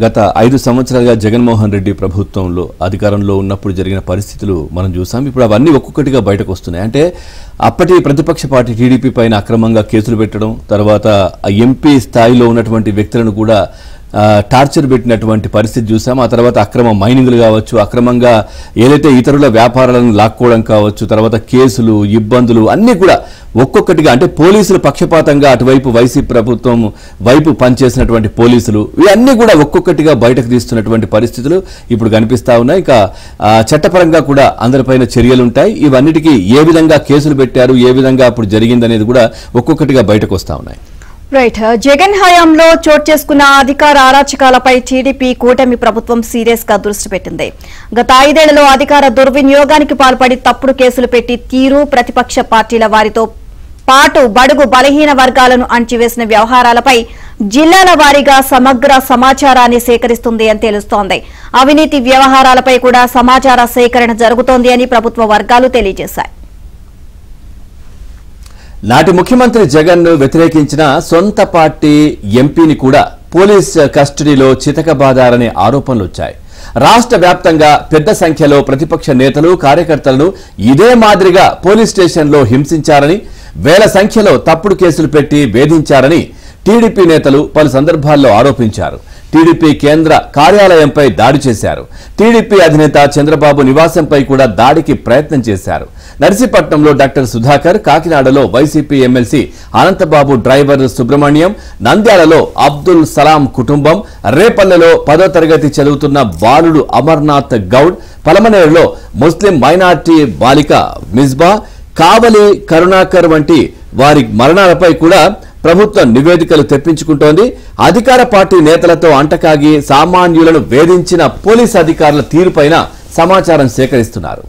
గత 5 సంవత్సరాలుగా జగన్మోహన్ రెడ్డి ప్రభుత్వంలో అధికారంలో ఉన్నప్పుడు జరిగిన పరిస్థితులు మనం చూసాం. ఇప్పుడు అవన్నీ ఒక్కొక్కటిగా బయటకు వస్తున్నాయి. అంటే అప్పటి ప్రతిపక్ష పార్టీ టీడీపీ పైన అక్రమంగా కేసులు పెట్టడం, తర్వాత ఎంపీ స్థాయిలో ఉన్నటువంటి వ్యక్తులను కూడా టార్చర్ పెట్టినటువంటి పరిస్థితి చూసాం. ఆ తర్వాత అక్రమ మైనింగ్లు కావచ్చు, అక్రమంగా ఏదైతే ఇతరుల వ్యాపారాలను లాక్కోవడం కావచ్చు, తర్వాత కేసులు, ఇబ్బందులు అన్నీ కూడా ఒక్కొక్కటిగా, అంటే పోలీసులు పక్షపాతంగా అటువైపు వైసీపీ ప్రభుత్వం వైపు పనిచేసినటువంటి పోలీసులు ఇవన్నీ కూడా ఒక్కొక్కటిగా బయటకు తీస్తున్నటువంటి పరిస్థితులు ఇప్పుడు కనిపిస్తా ఉన్నాయి. ఇంకా చట్టపరంగా కూడా అందరిపైన చర్యలు ఉంటాయి. ఇవన్నిటికీ ఏ విధంగా కేసులు పెట్టారు, ఏ విధంగా అప్పుడు జరిగిందనేది కూడా ఒక్కొక్కటిగా బయటకు వస్తా ఉన్నాయి. రైట్. జగన్ హయాంలో చోటు చేసుకున్న అధికార అరాచకాలపై టీడీపీ కూటమి ప్రభుత్వం సీరియస్ గా దృష్టి పెట్టింది. గత 5 ఏళ్లలో అధికార దుర్వినియోగానికి పాల్పడి తప్పుడు కేసులు పెట్టి తీరు, ప్రతిపక్ష పార్టీల వారితో పాటు బడుగు బలహీన వర్గాలను అణచివేసిన వ్యవహారాలపై జిల్లాల వారీగా సమగ్ర సమాచారాన్ని సేకరిస్తుంది అని తెలుస్తోంది. అవినీతి వ్యవహారాలపై కూడా సమాచార సేకరణ జరుగుతోంది అని ప్రభుత్వ వర్గాలు తెలియజేశాయి. నాటి ముఖ్యమంత్రి జగన్ ను వ్యతిరేకించిన సొంత పార్టీ ఎంపీని కూడా పోలీస్ కస్టడీలో చితకబాదారనే ఆరోపణలు వచ్చాయి. రాష్ట్ర వ్యాప్తంగా పెద్ద సంఖ్యలో ప్రతిపక్ష నేతలు, కార్యకర్తలను ఇదే మాదిరిగా పోలీస్ స్టేషన్లో హింసించారని, వేల సంఖ్యలో తప్పుడు కేసులు పెట్టి వేధించారని టీడీపీ నేతలు పలు సందర్భాల్లో ఆరోపించారు. టీడీపీ కేంద్ర కార్యాలయంపై దాడి చేశారు. టీడీపీ అధినేత చంద్రబాబు నివాసంపై కూడా దాడికి ప్రయత్నం చేశారు. నర్సీపట్నంలో డాక్టర్ సుధాకర్, కాకినాడలో YCP MLC Anantha Babu driver Subrahmanyam, నంద్యాలలో అబ్దుల్ సలాం కుటుంబం, రేపల్లెలో 10వ తరగతి చదువుతున్న బాలుడు అమర్నాథ్ గౌడ్, పలమనేరులో ముస్లిం మైనార్టీ బాలిక మిస్బా, కావలి కరుణాకర్ వంటి వారి మరణాలపై కూడా ప్రభుత్వం నివేదికలు తెప్పించుకుంటోంది. అధికార పార్టీ నేతలతో అంటకాగి సామాన్యులను వేధించిన పోలీసు అధికారుల తీరుపైన సమాచారం సేకరిస్తున్నారు.